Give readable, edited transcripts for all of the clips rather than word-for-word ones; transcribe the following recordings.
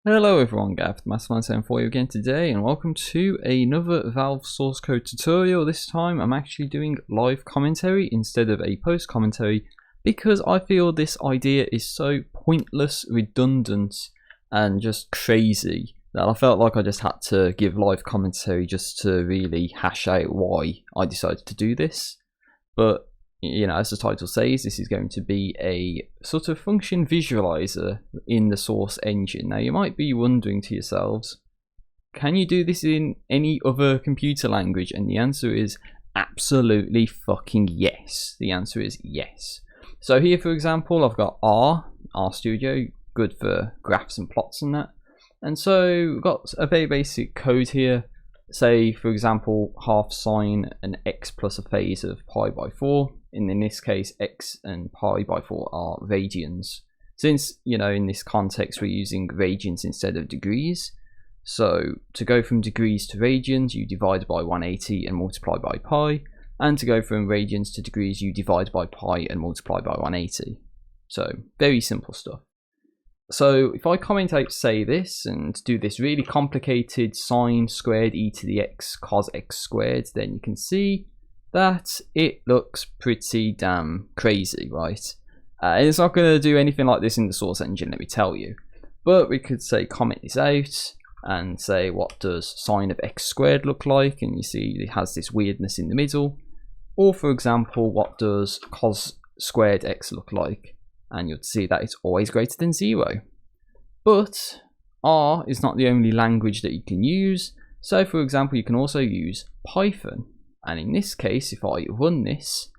Hello everyone, Gav, Mastermind7 for you again today, and welcome to another Valve source code tutorial. This time I'm actually doing live commentary instead of a post commentary because I feel this idea is so pointless, redundant, and just crazy that I felt like I just had to give live commentary just to really hash out why I decided to do this. But you know, as the title says, this is going to be a sort of function visualizer in the source engine. Now you might be wondering to yourselves, can you do this in any other computer language? And the answer is absolutely fucking yes. The answer is yes. So here, for example, I've got RStudio, good for graphs and plots and that. And so we've got a very basic code here. Say, for example, half sine an x plus a phase of pi by 4. In this case, x and pi by 4 are radians. Since, you know, in this context we're using radians instead of degrees. So to go from degrees to radians, you divide by 180 and multiply by pi. And to go from radians to degrees, you divide by pi and multiply by 180. So very simple stuff. So if I comment out, say this, and do this really complicated sine squared e to the x cos x squared, then you can see that it looks pretty damn crazy, right? And it's not going to do anything like this in the source engine, let me tell you. But we could say comment this out and say, what does sine of x squared look like? And you see it has this weirdness in the middle. Or for example, what does cos squared x look like? And you'll see that it's always greater than 0. But R is not the only language that you can use. So for example, you can also use Python. And in this case, if I run this,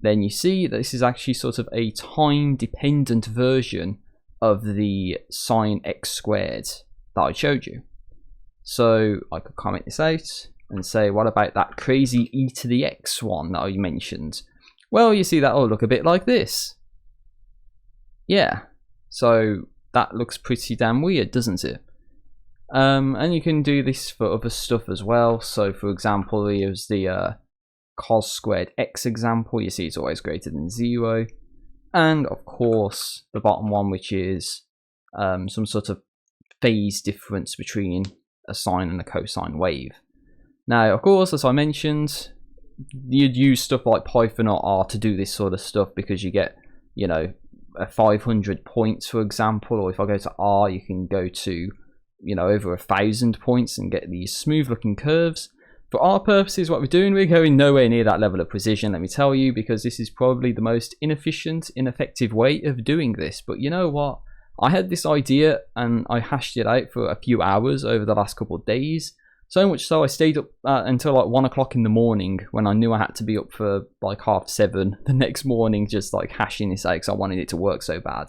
then you see that this is actually sort of a time-dependent version of the sine x squared that I showed you. So I could comment this out and say, what about that crazy e to the x one that I mentioned? Well, you see that will look a bit like this. Yeah, so that looks pretty damn weird, doesn't it? And you can do this for other stuff as well. So for example, here's the cos squared x example. You see it's always greater than 0. And of course, the bottom one, which is some sort of phase difference between a sine and a cosine wave. Now, of course, as I mentioned, you'd use stuff like Python or R to do this sort of stuff because you get, you know, 500 points, for example. Or if I go to R, you can go to, you know, over 1,000 points and get these smooth looking curves. For our purposes, what we're doing, we're going nowhere near that level of precision, let me tell you, because this is probably the most inefficient, ineffective way of doing this. But you know what? I had this idea and I hashed it out for a few hours over the last couple of days. So much so I stayed up until like 1 o'clock in the morning when I knew I had to be up for like 7:30 the next morning, just like hashing this out because I wanted it to work so bad.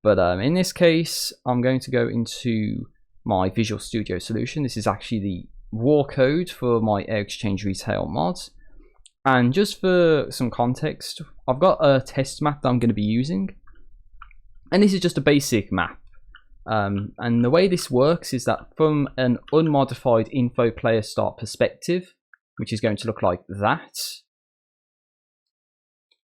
But in this case, I'm going to go into my Visual Studio solution. This is actually the raw code for my Air Exchange Retail mod. And just for some context, I've got a test map that I'm going to be using. And this is just a basic map. And the way this works is that from an unmodified info player start perspective, which is going to look like that,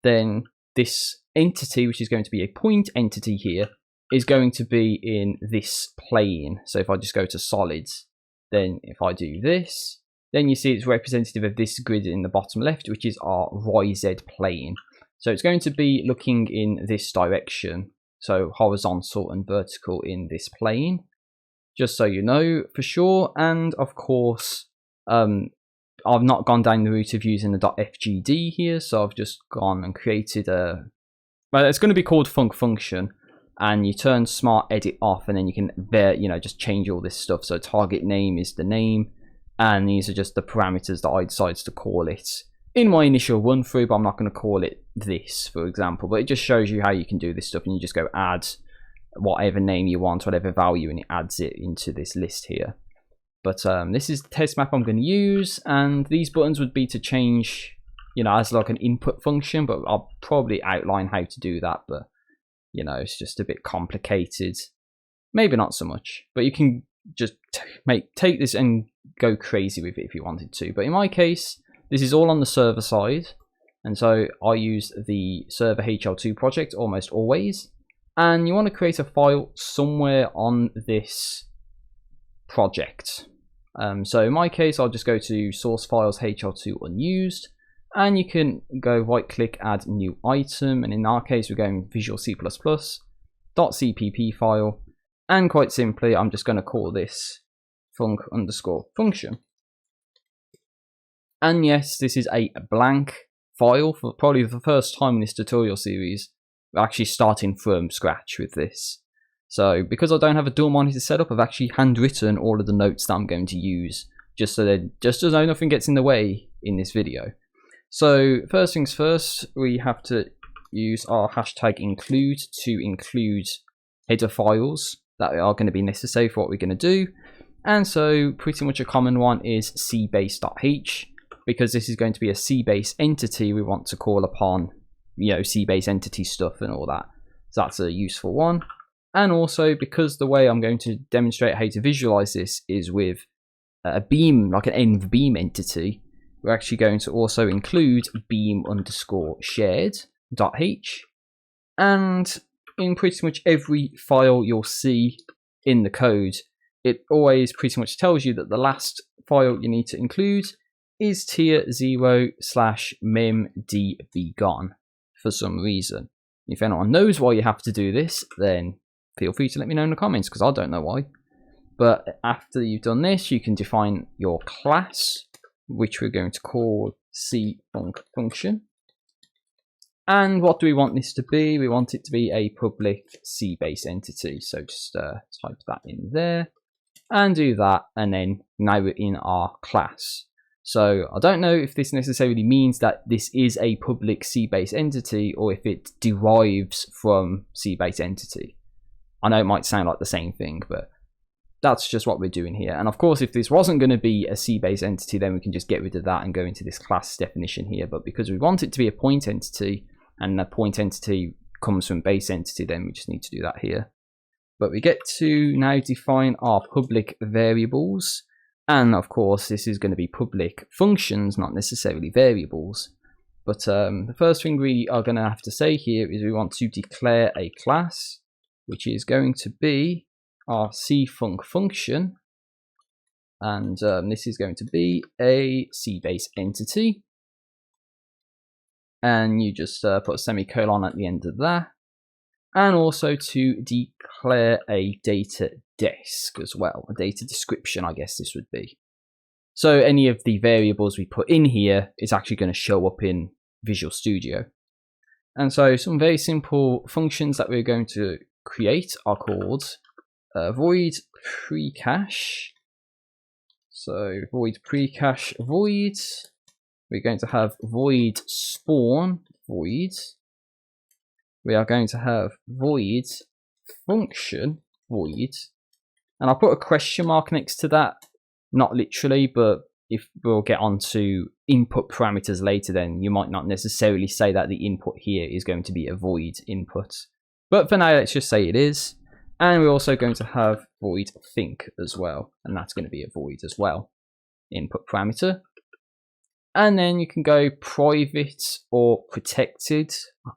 then this entity, which is going to be a point entity here, is going to be in this plane. So if I just go to solids, then if I do this, then you see it's representative of this grid in the bottom left, which is our YZ plane. So it's going to be looking in this direction. So horizontal and vertical in this plane, just so you know for sure. And of course, I've not gone down the route of using the .fgd here, so I've just gone and created a, well, it's going to be called function, and you turn smart edit off, and then you can, you know, just change all this stuff. So target name is the name, and these are just the parameters that I decided to call it in my initial run through, but I'm not going to call it this, for example. But it just shows you how you can do this stuff, and you just go add whatever name you want, whatever value, and it adds it into this list here. But this is the test map I'm going to use, and these buttons would be to change, you know, as like an input function, but I'll probably outline how to do that. But, you know, it's just a bit complicated. Maybe not so much, but you can just take this and go crazy with it if you wanted to. But in my case, this is all on the server side, and so I use the server HL2 project almost always. and you want to create a file somewhere on this project. So in my case, I'll just go to source files hl2 unused, and you can go right click, add new item, and in our case we're going Visual C++ .cpp file, and quite simply I'm just going to call this func_function. And yes, this is a blank file for probably the first time in this tutorial series. We're actually starting from scratch with this. So because I don't have a dual monitor setup, I've actually handwritten all of the notes that I'm going to use, just so nothing gets in the way in this video. So first things first, we have to use our hashtag include to include header files that are going to be necessary for what we're going to do. And so pretty much a common one is cbase.h, because this is going to be a cbase entity we want to call upon, cbase entity stuff and all that. So that's a useful one. And also because the way I'm going to demonstrate how to visualize this is with a beam, like an env beam entity, we're actually going to also include beam_shared.h. And in pretty much every file you'll see in the code, it always pretty much tells you that the last file you need to include is tier 0/memdbgone for some reason. If anyone knows why you have to do this, then feel free to let me know in the comments, because I don't know why. But after you've done this, you can define your class, which we're going to call cfunc_function. And what do we want this to be? We want it to be a public cbase entity. So just type that in there and do that, and then now we're in our class. So I don't know if this necessarily means that this is a public cbase entity or if it derives from cbase entity. I know it might sound like the same thing, but that's just what we're doing here. And of course, if this wasn't going to be a cbase entity, then we can just get rid of that and go into this class definition here. But because we want it to be a point entity, and the point entity comes from base entity, then we just need to do that here. But we get to now define our public variables. And of course, this is going to be public functions, not necessarily variables. But the first thing we are going to have to say here is we want to declare a class, which is going to be our cfunc_function, and this is going to be a cbase entity, and you just put a semicolon at the end of that, and also to declare a data desk as well, a data description, I guess this would be. So any of the variables we put in here is actually going to show up in Visual Studio. And so some very simple functions that we're going to create are called void precache. So void precache void. We're going to have void spawn void. We are going to have void function void. And I'll put a question mark next to that. Not literally, but if we'll get onto input parameters later, then you might not necessarily say that the input here is going to be a void input. But for now, let's just say it is. And we're also going to have void think as well. And that's going to be a void as well, input parameter. And then you can go private or protected,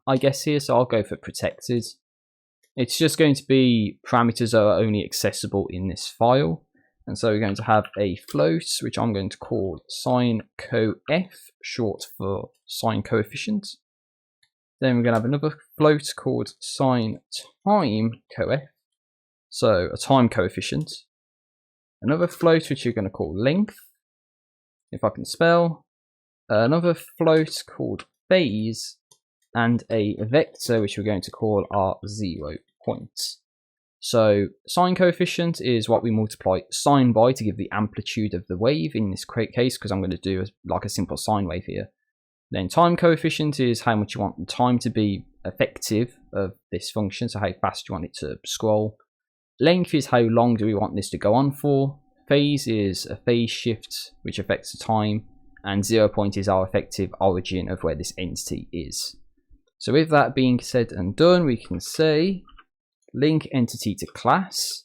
I guess here. So I'll go for protected. It's just going to be parameters that are only accessible in this file. And so we're going to have a float, which I'm going to call signCoF, short for sign coefficient. Then we're going to have another float called signTimeCoF, so a time coefficient. Another float which you're going to call length, if I can spell. Another float called phase, and a vector which we're going to call our 0 points. So sign coefficient is what we multiply sine by to give the amplitude of the wave in this case, because I'm going to do like a simple sine wave here. Then time coefficient is how much you want the time to be effective of this function, so how fast you want it to scroll. Length is how long do we want this to go on for. Phase is a phase shift which affects the time, and 0 point is our effective origin of where this entity is. So with that being said and done, we can say link entity to class,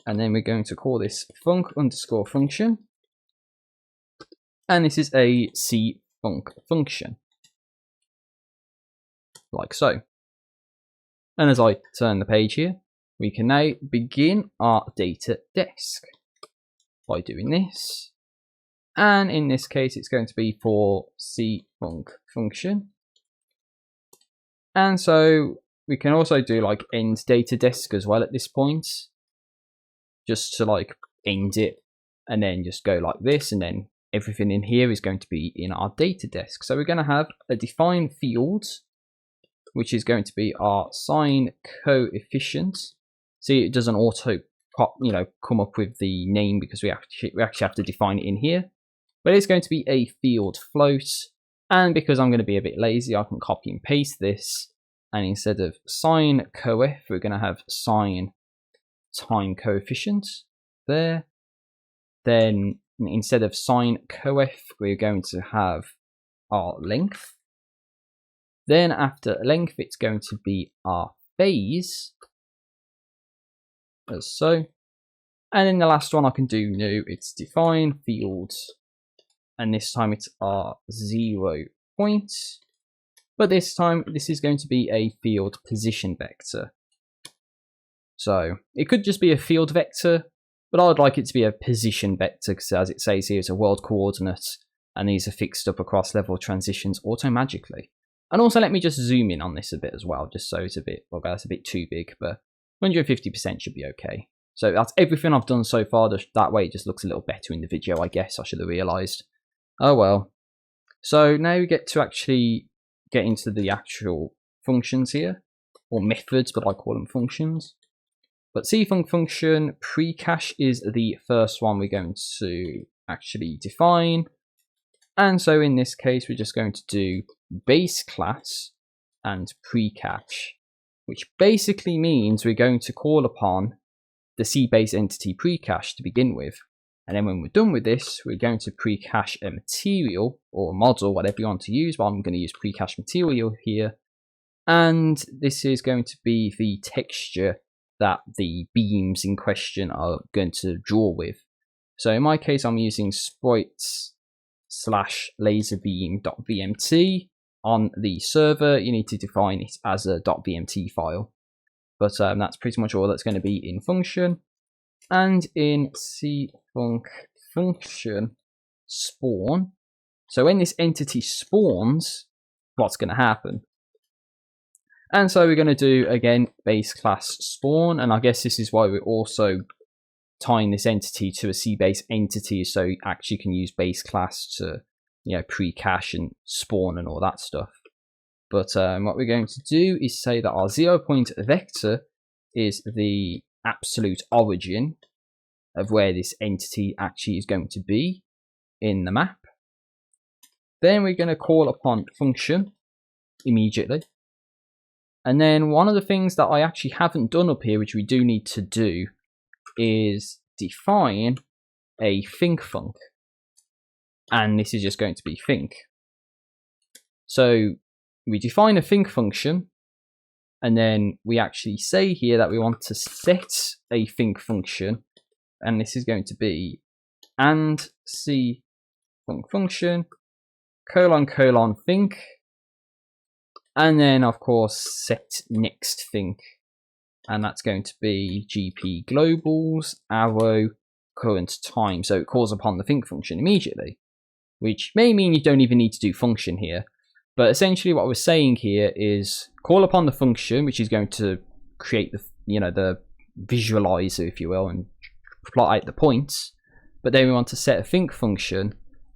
and then we're going to call this func_function, and this is a cfunc function, like so. And as I turn the page here, we can now begin our data desk by doing this. And in this case, it's going to be for cfunc function. And so we can also do like end data desk as well at this point, just to like end it and then just go like this, and then everything in here is going to be in our data desk. So we're going to have a define field, which is going to be our sign coefficient. See, it doesn't auto pop, come up with the name because we actually have to define it in here. But it's going to be a field float, and because I'm going to be a bit lazy, I can copy and paste this, and instead of sign coef, we're going to have sign time coefficient there. Then instead of sign coef, we're going to have our length. Then after length, it's going to be our phase, as so. And then the last one I can do new, it's define field, and this time it's our 0 point. But this time, this is going to be a field position vector. So it could just be a field vector, but I would like it to be a position vector because, as it says here, it's a world coordinate, and these are fixed up across level transitions auto-magically. And also, let me just zoom in on this a bit as well, just so it's a bit, well, that's a bit too big, but 150% should be okay. So that's everything I've done so far. That way it just looks a little better in the video, I guess. I should have realised. Oh well. So now we get to actually get into the actual functions here, or methods, but I call them functions. But cfunc function, precache is the first one we're going to actually define. And so in this case, we're just going to do base class and precache, which basically means we're going to call upon the C-base entity precache to begin with. And then when we're done with this, we're going to precache a material or a model, whatever you want to use, but I'm going to use PrecacheMaterial here. And this is going to be the texture that the beams in question are going to draw with. So in my case, I'm using Sprites/laserbeam.vmt. On the server, you need to define it as a .vmt file. But that's pretty much all that's going to be in function. And in cfunc function spawn, so when this entity spawns, what's going to happen? And so we're going to do, again, base class spawn, and I guess this is why we're also tying this entity to a C-base entity, so you actually can use base class to, precache and spawn and all that stuff. But what we're going to do is say that our 0 point vector is the absolute origin of where this entity actually is going to be in the map. Then we're going to call upon function immediately. And then one of the things that I actually haven't done up here, which we do need to do, is define a thinkfunc. And this is just going to be think. So we define a think function, and then we actually say here that we want to set a think function, and this is going to be and cfunc function : think, and then of course set next think, and that's going to be gp globals arrow current time. So it calls upon the think function immediately, which may mean you don't even need to do function here. But essentially what we're saying here is call upon the function, which is going to create the, the visualizer, if you will, and plot out the points. But then we want to set a think function,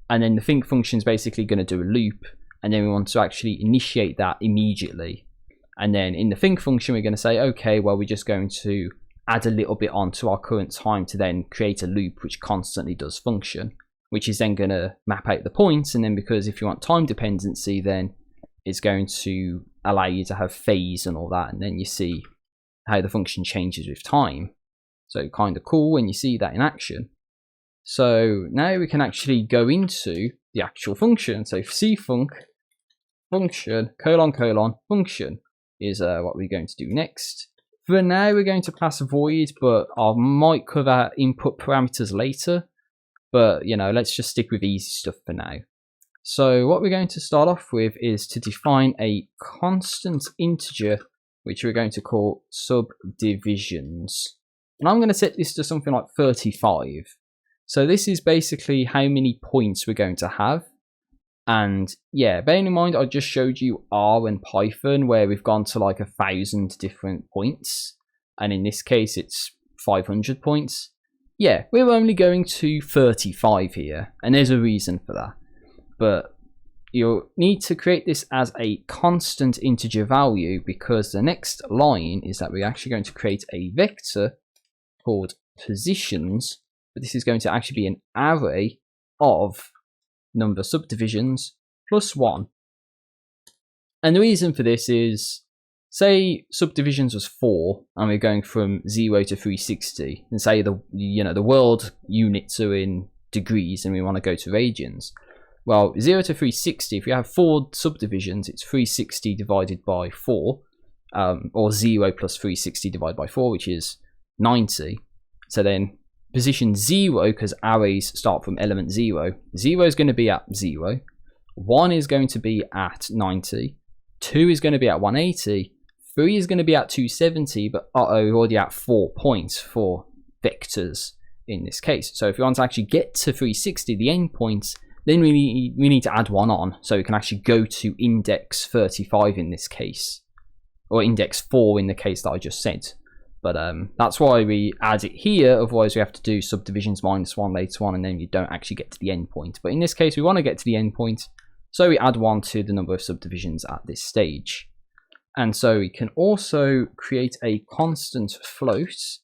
and then the think function is basically going to do a loop, and then we want to actually initiate that immediately. And then in the think function, we're going to say, okay, well, we're just going to add a little bit onto our current time to then create a loop which constantly does function, which is then going to map out the points. And then because if you want time dependency, then it's going to allow you to have phase and all that. And then you see how the function changes with time. So kind of cool when you see that in action. So now we can actually go into the actual function. So cfunc function : function is what we're going to do next. For now, we're going to pass a void, but I might cover input parameters later. But, let's just stick with easy stuff for now. So what we're going to start off with is to define a constant integer which we're going to call subdivisions. And I'm going to set this to something like 35. So this is basically how many points we're going to have. And yeah, bearing in mind I just showed you R and Python where we've gone to like 1,000 different points. And in this case it's 500 points. Yeah, we're only going to 35 here. And there's a reason for that. But you'll need to create this as a constant integer value because the next line is that we're actually going to create a vector called positions, but this is going to actually be an array of number subdivisions plus 1. And the reason for this is, say subdivisions was 4 and we're going from 0 to 360, and say the world units are in degrees and we want to go to radians. Well, 0 to 360, if we have 4 subdivisions, it's 360 divided by 4, or 0 plus 360 divided by 4, which is 90. So then position 0, because arrays start from element 0, 0 is going to be at 0, 1 is going to be at 90, 2 is going to be at 180, 3 is going to be at 270, but we're already at 4 points for vectors in this case. So if we want to actually get to 360, the endpoints, then we need to add 1 on, so we can actually go to index 35 in this case, or index 4 in the case that I just said. But that's why we add it here, otherwise we have to do subdivisions -1 later on, and then you don't actually get to the endpoint. But in this case, we want to get to the endpoint, so we add 1 to the number of subdivisions at this stage. And so we can also create a constant float,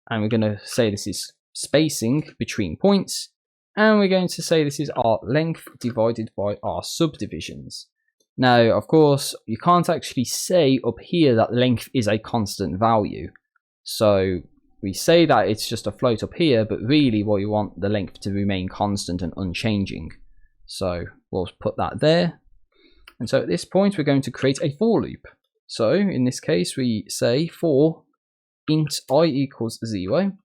and we're going to say this is spacing between points, and we're going to say this is our length divided by our subdivisions. Now, of course, you can't actually say up here that length is a constant value. So we say that it's just a float up here, but really what you want the length to remain constant and unchanging. So we'll put that there. And so at this point, we're going to create a for loop. So in this case, we say for int I equals 0.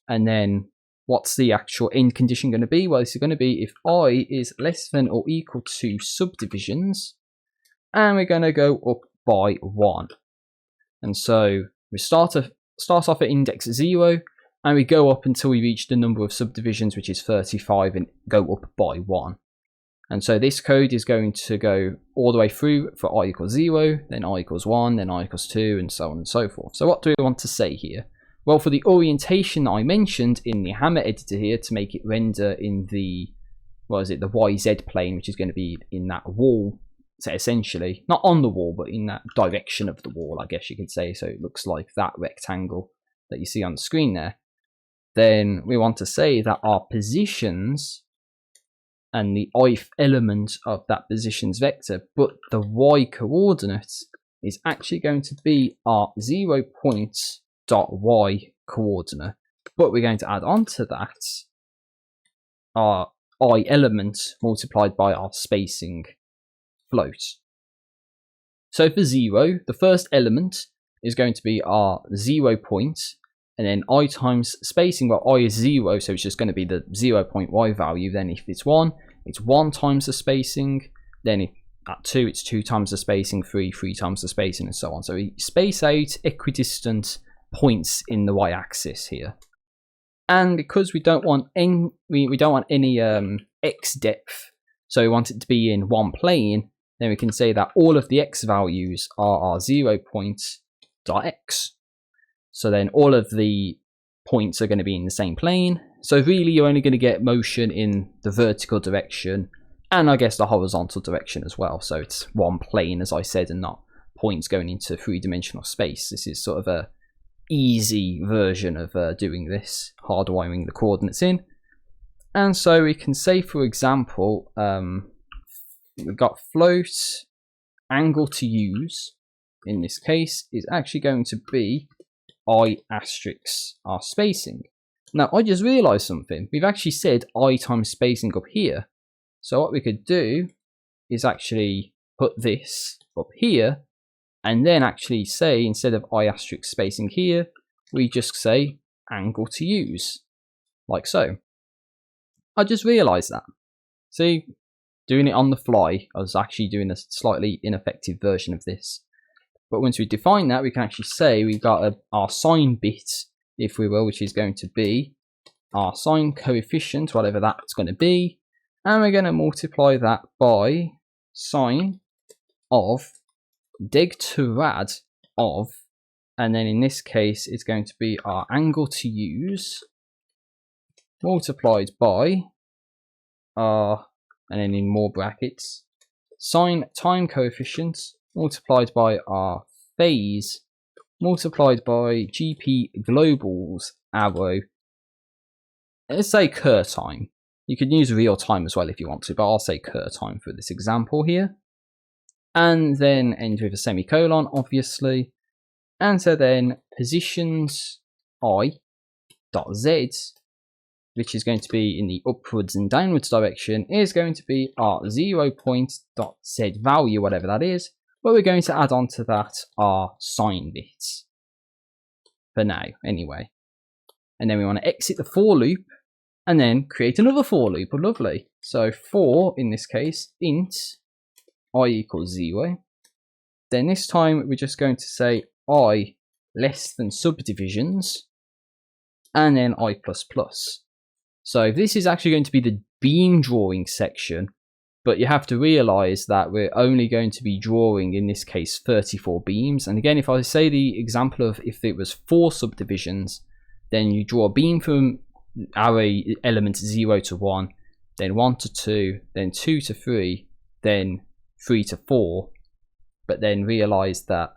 And then what's the actual end condition going to be? Well, this is going to be if I is less than or equal to subdivisions, and we're going to go up by 1. And so we start off at index 0, and we go up until we reach the number of subdivisions, which is 35, and go up by 1. And so this code is going to go all the way through for I equals 0, then I equals 1, then I equals 2, and so on and so forth. So what do we want to say here? Well, for the orientation that I mentioned in the hammer editor here to make it render in the, the YZ plane, which is going to be in that wall, so essentially, not on the wall, but in that direction of the wall, I guess you could say. So it looks like that rectangle that you see on the screen there. Then we want to say that our positions and the ith element of that positions vector, but the y coordinate is actually going to be our 0 points dot y coordinate, but we're going to add on to that our I element multiplied by our spacing float. So for 0, the first element is going to be our 0 point, and then I times spacing, well, I is 0, so it's just going to be the 0 point y value. Then if it's 1, it's 1 times the spacing. Then if at 2, it's 2 times the spacing, 3 times the spacing, and so on. So we space out equidistant points in the y-axis here, and because we don't want any x depth, so we want it to be in one plane, then we can say that all of the x values are our 0 points dot x. So then all of the points are going to be in the same plane. So really you're only going to get motion in the vertical direction, and I guess the horizontal direction as well. So it's one plane, as I said, and not points going into 3-dimensional space. This is sort of a easy version of doing this, hardwiring the coordinates in. And so we can say, for example, we've got float angle to use in this case is actually going to be I asterisk our spacing. Now I just realized something. We've actually said I times spacing up here. So what we could do is actually put this up here, and then actually say, instead of I asterisk spacing here, we just say angle to use, like so. I just realized that. See, doing it on the fly, I was actually doing a slightly ineffective version of this. But once we define that, we can actually say we got our sign bit, if we will, which is going to be our sign coefficient, whatever that's going to be, and we're going to multiply that by sign of deg to rad of, and then in this case it's going to be our angle to use multiplied by our, and then in more brackets, sine time coefficient multiplied by our phase multiplied by GP globals arrow. Let's say cur time. You could use real time as well if you want to, but I'll say cur time for this example here. And then end with a semicolon, obviously. And so then positions I dot z, which is going to be in the upwards and downwards direction, is going to be our 0 point dot z value, whatever that is. But we're going to add on to that our sign bits for now, anyway. And then we want to exit the for loop and then create another for loop. Lovely. So for, in this case, int I equals 0. Then this time we're just going to say I less than subdivisions and then I plus plus. So this is actually going to be the beam drawing section, but you have to realize that we're only going to be drawing, in this case, 34 beams. And again, if I say the example of if it was 4 subdivisions, then you draw a beam from array element 0 to 1, then 1 to 2, then 2 to 3, then 3 to 4, but then realize that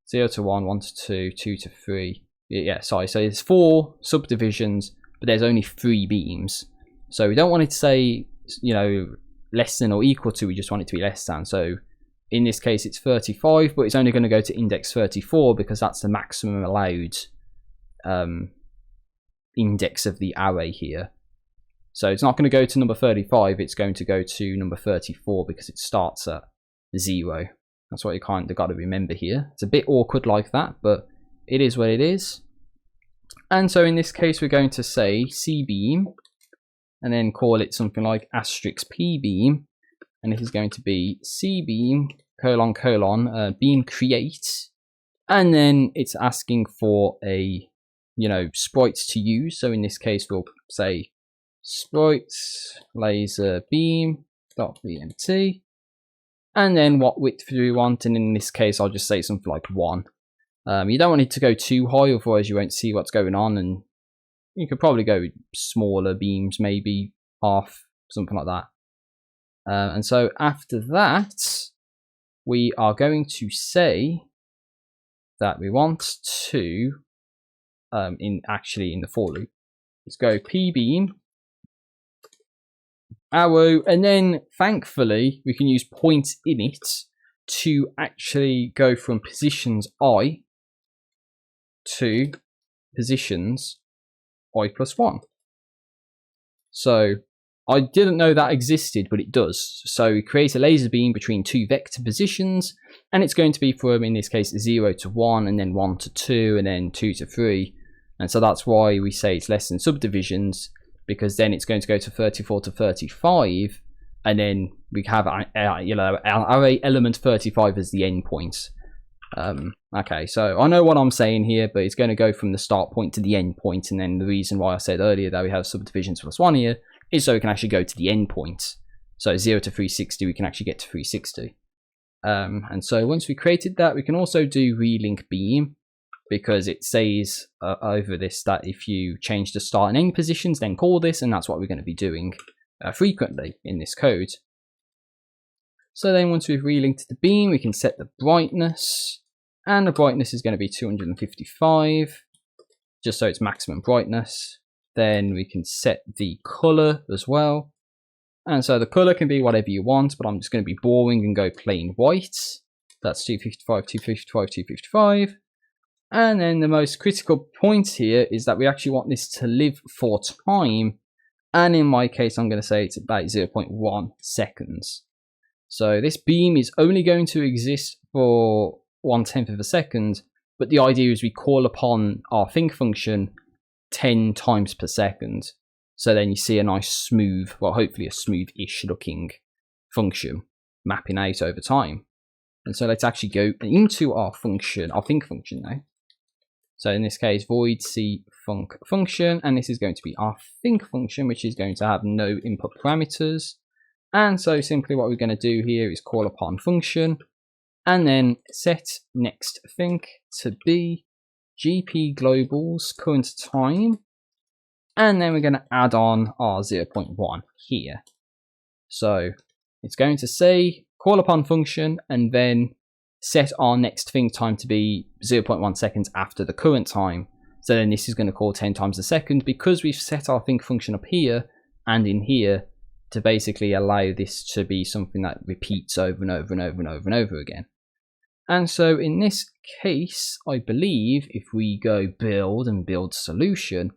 0 to 1, 1 to 2, 2 to 3, yeah, sorry, so there's 4 subdivisions, but there's only 3 beams. So we don't want it to say, you know, less than or equal to, we just want it to be less than. So in this case it's 35, but it's only going to go to index 34 because that's the maximum allowed index of the array here. So it's not going to go to number 35, it's going to go to number 34 because it starts at 0. That's what you kind of got to remember here. It's a bit awkward like that, but it is what it is. And so in this case we're going to say cbeam and then call it something like asterisk pbeam, and this is going to be cbeam colon colon beam create, and then it's asking for a, you know, sprites to use. So in this case we'll say sprites laser beam dot bmt, and then what width do we want, and in this case I'll just say something like 1. You don't want it to go too high, otherwise you won't see what's going on, and you could probably go with smaller beams, maybe half, something like that. And so after that we are going to say that we want to in the for loop, let's go pbeam arrow, and then thankfully we can use point init to actually go from positions I to positions I plus 1. So I didn't know that existed, but it does. So we create a laser beam between 2 vector positions, and it's going to be from, in this case, 0 to 1, and then 1 to 2, and then 2 to 3. And so that's why we say it's less than subdivisions, because then it's going to go to 34 to 35, and then we have array element 35 as the endpoint. Okay, so I know what I'm saying here, but it's going to go from the start point to the end point, and then the reason why I said earlier that we have subdivisions plus 1 here is so we can actually go to the end point. So 0 to 360, we can actually get to 360. And so once we created that, we can also do relink beam, because it says over this that if you change the start and end positions, then call this, and that's what we're going to be doing frequently in this code. So then once we've relinked the beam, we can set the brightness, and the brightness is going to be 255, just so it's maximum brightness. Then we can set the color as well, and so the color can be whatever you want, but I'm just going to be boring and go plain white. That's 255, 255, 255. And then the most critical point here is that we actually want this to live for time, and in my case I'm going to say it's about 0.1 seconds. So this beam is only going to exist for 1/10 of a second, but the idea is we call upon our think function 10 times per second. So then you see a nice smooth, well hopefully a smooth-ish looking function mapping out over time. And so let's actually go into our function, our think function now. So in this case, void c func function, and this is going to be our think function, which is going to have no input parameters. And so simply what we're going to do here is call upon function, and then set next think to be gp globals current time, and then we're going to add on our 0.1 here. So it's going to say call upon function and then set our next think time to be 0.1 seconds after the current time. So then this is going to call 10 times a second because we've set our think function up here and in here to basically allow this to be something that repeats over and over and over and over and over again. And so in this case, I believe if we go build and build solution,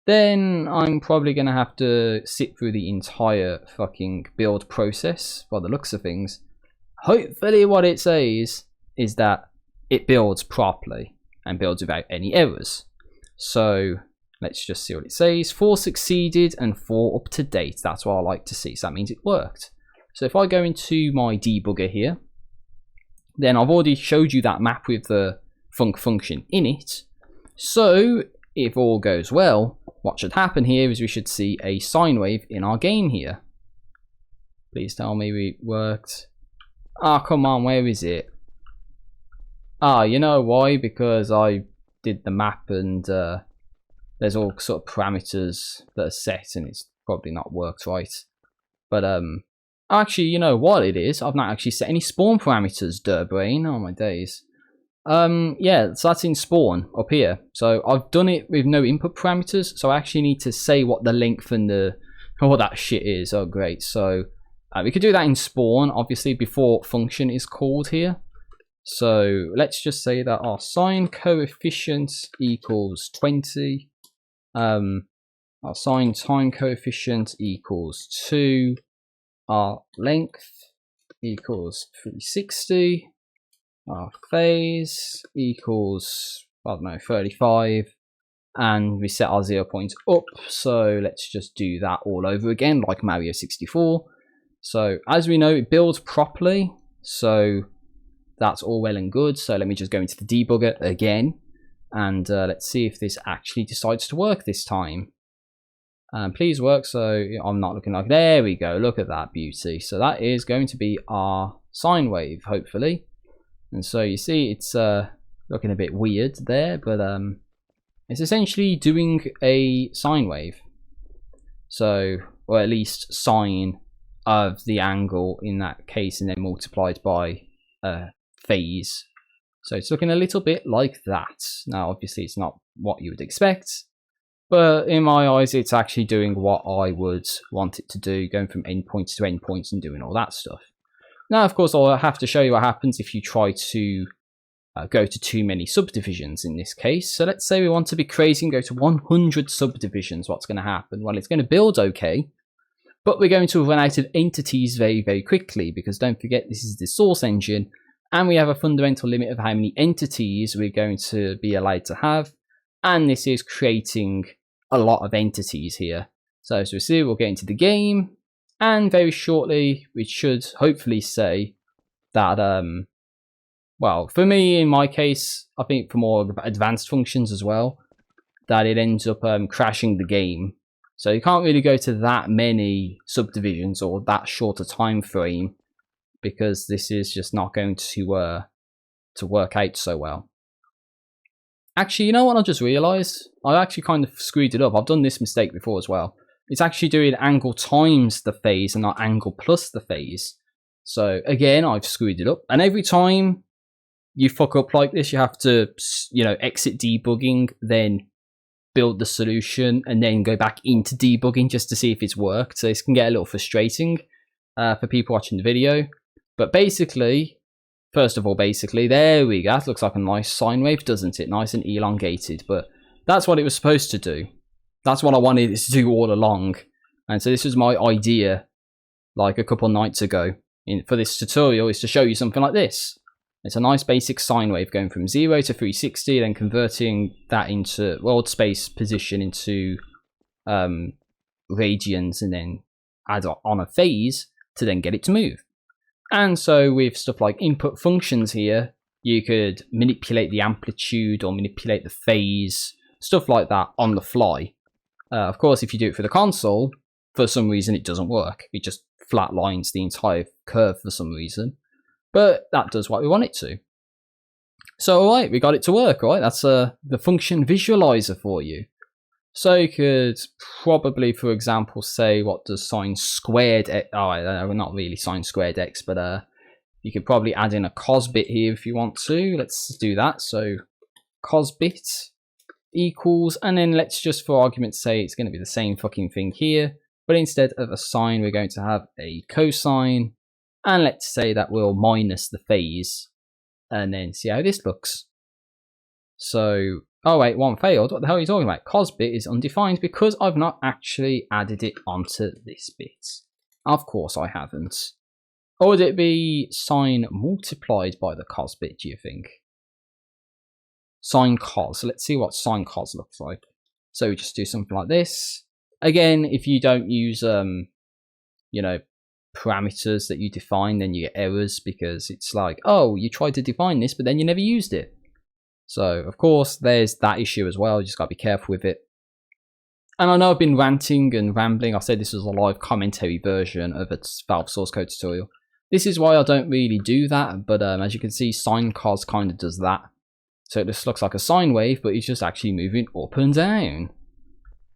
then I'm probably going to have to sit through the entire fucking build process by the looks of things. Hopefully what it says is that it builds properly and builds without any errors. So let's just see what it says. 4 succeeded and 4 up to date. That's what I like to see. So that means it worked. So if I go into my debugger here, then I've already showed you that map with the func function in it. So if all goes well, what should happen here is we should see a sine wave in our game here. Please tell me it worked. Ah, come on, where is it? Ah, you know why? Because I did the map and there's all sort of parameters that are set and it's probably not worked right. But actually, you know what it is? I've not actually set any spawn parameters, Durbrain. Oh my days. Yeah, so that's in spawn up here. So I've done it with no input parameters, so I actually need to say what the length and the what that shit is. Oh great. So we could do that in spawn, obviously, before function is called here. So let's just say that our sine coefficient equals 20. Our sine time coefficient equals 2. Our length equals 360. Our phase equals, I don't know, 35. And we set our 0 points up. So let's just do that all over again, like Mario 64. So as we know, it builds properly. So that's all well and good. So let me just go into the debugger again. And let's see if this actually decides to work this time. Please work. So I'm not looking like, there we go. Look at that beauty. So that is going to be our sine wave, hopefully. And so you see it's looking a bit weird there, but it's essentially doing a sine wave. So, or at least sine of the angle in that case, and then multiplied by phase. So it's looking a little bit like that. Now, obviously, it's not what you would expect, but in my eyes, it's actually doing what I would want it to do, going from endpoints to endpoints and doing all that stuff. Now, of course, I'll have to show you what happens if you try to go to too many subdivisions in this case. So let's say we want to be crazy and go to 100 subdivisions. What's going to happen? Well, it's going to build okay, but we're going to run out of entities very, very quickly, because don't forget, this is the source engine, and we have a fundamental limit of how many entities we're going to be allowed to have, and this is creating a lot of entities here. So as we see, we'll get into the game, and very shortly, we should hopefully say that, well, for me, in my case, I think for more advanced functions as well, that it ends up crashing the game. So you can't really go to that many subdivisions or that short a time frame, because this is just not going to work out so well. Actually, you know what I just realised? I actually kind of screwed it up. I've done this mistake before as well. It's actually doing angle times the phase and not angle plus the phase. So again, I've screwed it up. And every time you fuck up like this, you have to, exit debugging, then build the solution, and then go back into debugging just to see if it's worked. So this can get a little frustrating for people watching the video. But basically, first of all, there we go. That looks like a nice sine wave, doesn't it? Nice and elongated. But that's what it was supposed to do. That's what I wanted it to do all along. And so this was my idea, like a couple nights ago, for this tutorial, is to show you something like this. It's a nice basic sine wave going from 0 to 360, then converting that into world space position into radians, and then add on a phase to then get it to move. And so with stuff like input functions here, you could manipulate the amplitude or manipulate the phase, stuff like that on the fly. Of course, if you do it for the console, for some reason it doesn't work. It just flatlines the entire curve for some reason. But that does what we want it to. So alright, we got it to work, right? That's the function visualizer for you. So you could probably, for example, say what does sine squared x, not really sine squared x, but you could probably add in a cos bit here if you want to. Let's do that. So cos bit equals, and then let's just for argument's sake, it's going to be the same fucking thing here, but instead of a sine, we're going to have a cosine, and let's say that we'll minus the phase, and then see how this looks. So, oh wait, one failed. What the hell are you talking about? Cos bit is undefined because I've not actually added it onto this bit. Of course I haven't. Or would it be sine multiplied by the cos bit, do you think? Sine cos. Let's see what sine cos looks like. So we just do something like this. Again, if you don't use, you know, parameters that you define, then you get errors because it's like, oh, you tried to define this, but then you never used it. So, of course, there's that issue as well. You just got to be careful with it. And I know I've been ranting and rambling. I said this was a live commentary version of a Valve source code tutorial. This is why I don't really do that, but as you can see, sine cos kind of does that. So it just looks like a sine wave, but it's just actually moving up and down.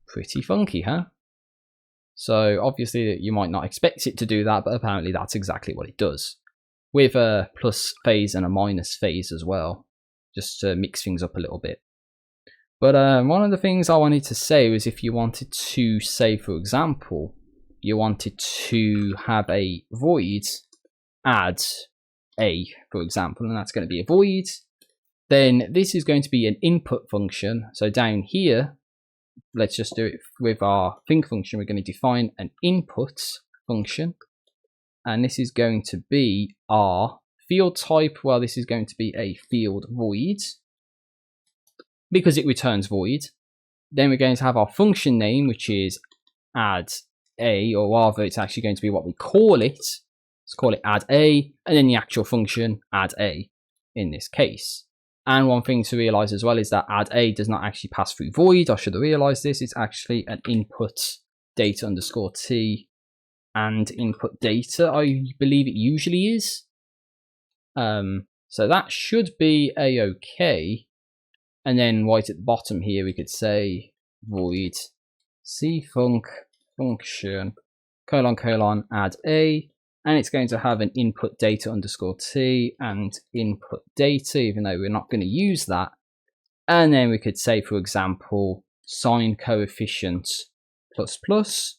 Pretty funky, huh? So obviously you might not expect it to do that, but apparently that's exactly what it does. With a plus phase and a minus phase as well, just to mix things up a little bit. But one of the things I wanted to say was if you wanted to say, for example, you wanted to have a void add a, for example, and that's going to be a void, then this is going to be an input function. So down here, let's just do it with our think function. We're going to define an input function, and this is going to be our field type. Well, this is going to be a field void because it returns void. Then we're going to have our function name, which is add a, or rather it's actually going to be what we call it. Let's call it add a, and then the actual function add a in this case. And one thing to realize as well is that add a does not actually pass through void. I should have realized this. It's actually an input data underscore t and input data, I believe it usually is. So that should be a-okay. And then right at the bottom here, we could say void cfunc function colon add a, and it's going to have an input data underscore t and input data, even though we're not going to use that. And then we could say, for example, sine coefficient plus plus.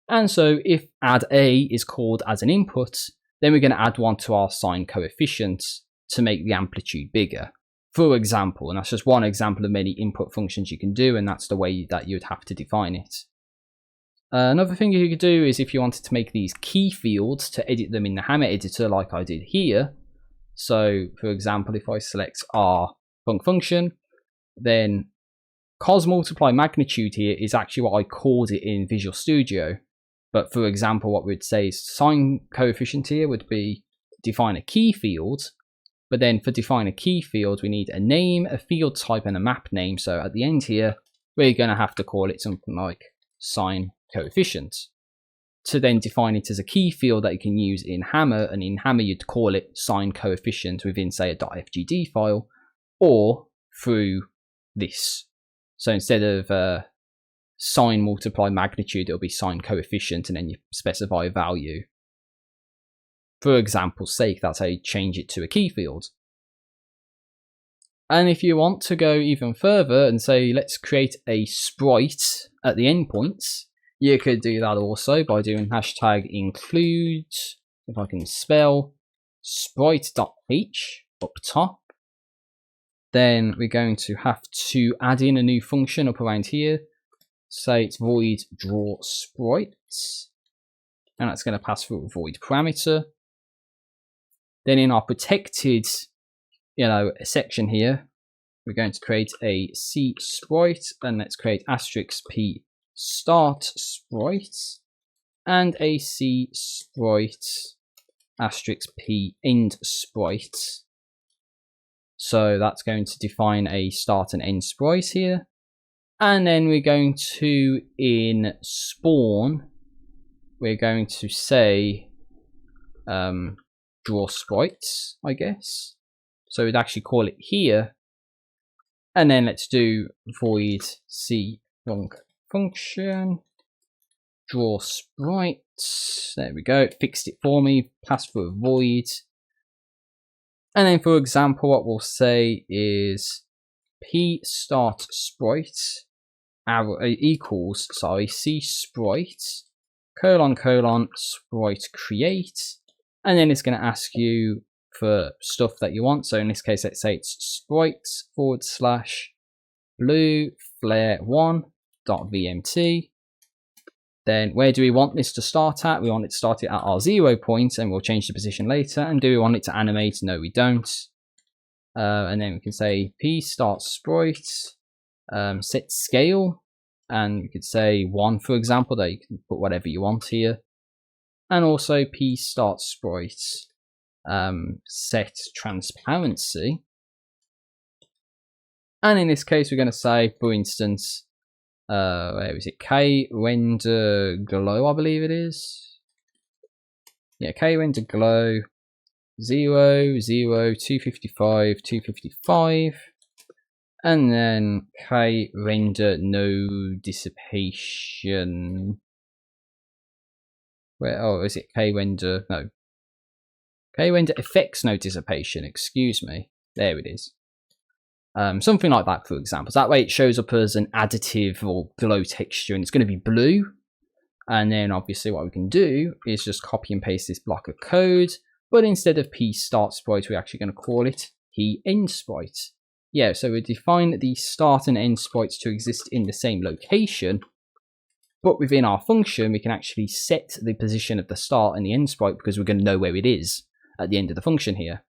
And so if add a is called as an input, then we're going to add one to our sine coefficient to make the amplitude bigger, for example. And that's just one example of many input functions you can do, and that's the way that you'd have to define it. Another thing you could do is if you wanted to make these key fields to edit them in the Hammer editor like I did here. So for example, if I select our function, then cos multiply magnitude here is actually what I called it in Visual Studio. But for example, what we'd say is sine coefficient here would be define a key field. But then for define a key field, we need a name, a field type, and a map name. So at the end here, we're going to have to call it something like sine coefficient to then define it as a key field that you can use in Hammer. And in Hammer, you'd call it sine coefficient within, say, a .fgd file, or through this. So instead of sine multiply magnitude, it'll be sine coefficient, and then you specify a value. For example's sake, that's how you change it to a key field. And if you want to go even further and say, let's create a sprite at the endpoints, you could do that also by doing hashtag include, if I can spell, sprite.h up top. Then we're going to have to add in a new function up around here. Say it's void draw sprites, and that's going to pass through a void parameter. Then in our protected, section here, we're going to create a C sprite, and let's create asterisk P start sprite and a C sprite asterisk p end sprite. So that's going to define a start and end sprite here. And then we're going to, in spawn, we're going to say draw sprites, I guess. So we'd actually call it here. And then let's do void c function draw sprites. There we go, it fixed it for me, pass through a void. And then for example, what we'll say is p start sprite equals, c sprite colon sprite create, and then it's going to ask you for stuff that you want. So in this case, let's say it's sprites / blue flare 1.vmt. Then where do we want this to start at? We want it to start it at our 0 point, and we'll change the position later. And do we want it to animate? No, we don't. And then we can say p start sprite set scale, and we could say 1 for example. There you can put whatever you want here. And also p start sprite set transparency. And in this case, we're going to say, for instance, where is it? K render glow, I believe it is. Yeah, K render glow 0, 0, 255, 255. And then K render no dissipation. Where, oh, is it K render? No. K render effects no dissipation, excuse me. There it is. Something like that, for example. So that way it shows up as an additive or glow texture, and it's going to be blue. And then obviously what we can do is just copy and paste this block of code, but instead of p start sprite, we're actually going to call it p end sprite. Yeah, so we define the start and end sprites to exist in the same location, but within our function we can actually set the position of the start and the end sprite because we're going to know where it is at the end of the function here.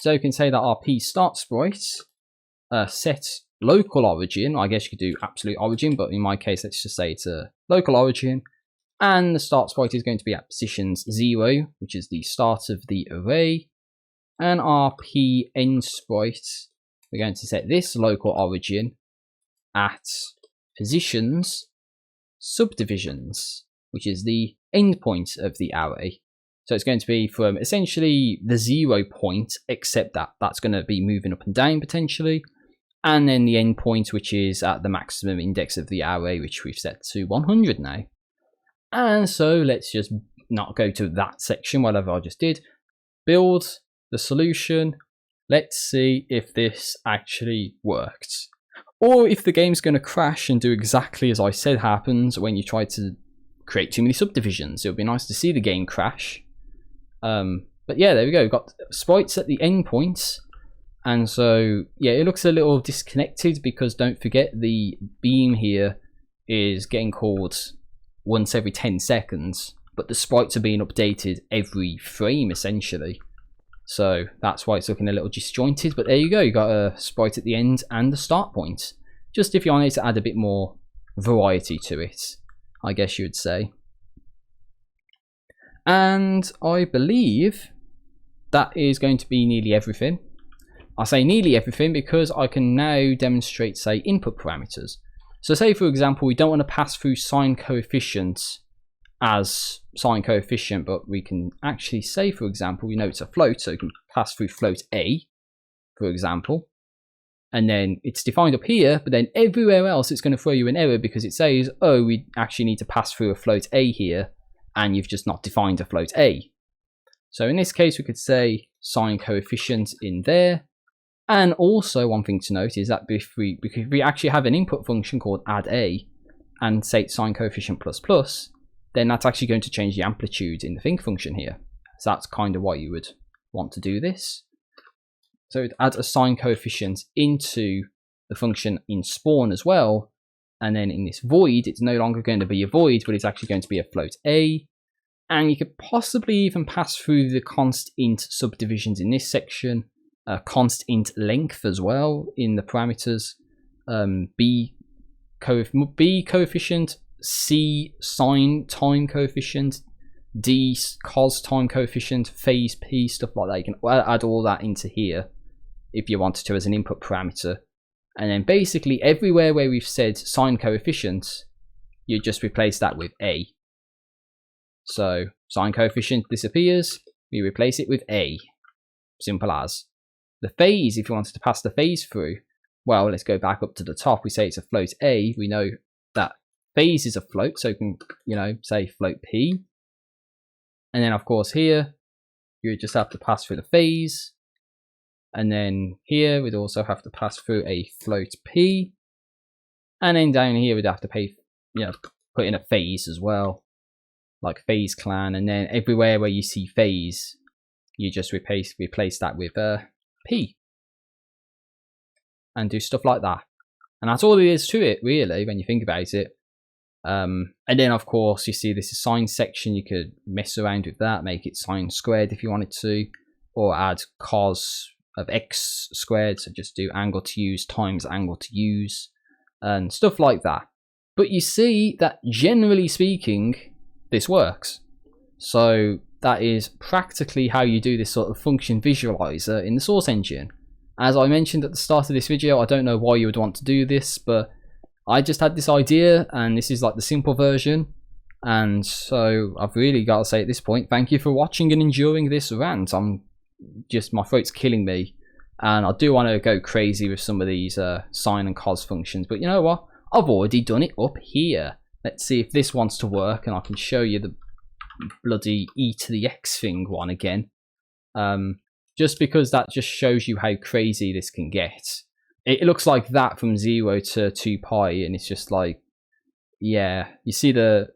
So you can say that our p start sprite set local origin. I guess you could do absolute origin, but in my case, let's just say it's a local origin. And the start sprite is going to be at positions 0, which is the start of the array. And our p end sprite, we're going to set this local origin at positions subdivisions, which is the endpoint of the array. So it's going to be from essentially the 0 point, except that that's going to be moving up and down potentially. And then the endpoint, which is at the maximum index of the array, which we've set to 100 now. And so let's just not go to that section, whatever I just did. Build the solution. Let's see if this actually worked. Or if the game's going to crash and do exactly as I said happens when you try to create too many subdivisions. It would be nice to see the game crash. But yeah, there we go. We've got sprites at the endpoints. And so, yeah, it looks a little disconnected because don't forget the beam here is getting called once every 10 seconds. But the sprites are being updated every frame, essentially. So that's why it's looking a little disjointed. But there you go. You got a sprite at the end and the start point. Just if you wanted to add a bit more variety to it, I guess you would say. And I believe that is going to be nearly everything. I say nearly everything because I can now demonstrate, say, input parameters. So say, for example, we don't want to pass through sine coefficients as sine coefficient, but we can actually say, for example, we know it's a float, so we can pass through float A, for example. And then it's defined up here, but then everywhere else it's going to throw you an error because it says, oh, we actually need to pass through a float A here, and you've just not defined a float A. So in this case, we could say sine coefficient in there. And also one thing to note is that if we actually have an input function called add A and say sine coefficient plus plus, then that's actually going to change the amplitude in the think function here. So that's kind of why you would want to do this. So it adds a sine coefficient into the function in spawn as well. And then in this void, it's no longer going to be a void, but it's actually going to be a float A. And you could possibly even pass through the const int subdivisions in this section, const int length as well in the parameters, b coefficient, c sine time coefficient, D, cos time coefficient, phase P, stuff like that. You can add all that into here if you wanted to as an input parameter. And then basically everywhere where we've said sine coefficient, you just replace that with A. So sine coefficient disappears, we replace it with A. Simple as. The phase, if you wanted to pass the phase through, well, let's go back up to the top. We say it's a float A. We know that phase is a float, so we can, you know, say float P. And then, of course, here, you just have to pass through the phase. And then here, we'd also have to pass through a float P. And then down here, we'd have to put in a phase as well, like phase clan. And then everywhere where you see phase, you just replace that with P. And do stuff like that. And that's all there is to it, really, when you think about it. And then, of course, you see this is sine section. You could mess around with that, make it sine squared if you wanted to, or add cos of x squared. So just do angle to use times angle to use and stuff like that. But you see that generally speaking, this works. So that is practically how you do this sort of function visualizer in the source engine. As I mentioned at the start of this video, I don't know why you would want to do this, but I just had this idea, and this is like the simple version. And so I've really got to say at this point, thank you for watching and enduring this rant. My throat's killing me, and I do want to go crazy with some of these sine and cos functions, but you know what? I've already done it up here. Let's see if this wants to work, and I can show you the bloody e to the x thing one again. Just because that just shows you how crazy this can get. It looks like that from 0 to 2 pi, and it's just like, yeah, you see the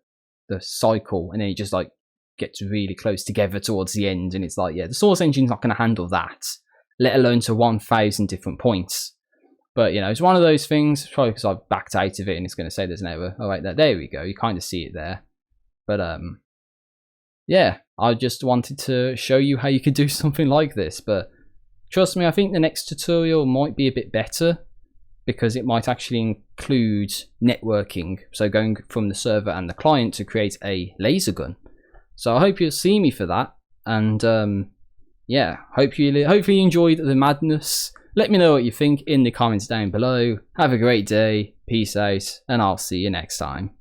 cycle, and then it just like gets really close together towards the end, and it's like, yeah, the source engine's not going to handle that, let alone to 1,000 different points. But you know, it's one of those things, probably because I've backed out of it and it's going to say there's an error. Oh, right, there we go, you kind of see it there. But yeah, I just wanted to show you how you could do something like this. But trust me, I think the next tutorial might be a bit better, because it might actually include networking, so going from the server and the client to create a laser gun. So I hope you'll see me for that, and yeah, hopefully you enjoyed the madness. Let me know what you think in the comments down below. Have a great day, peace out, and I'll see you next time.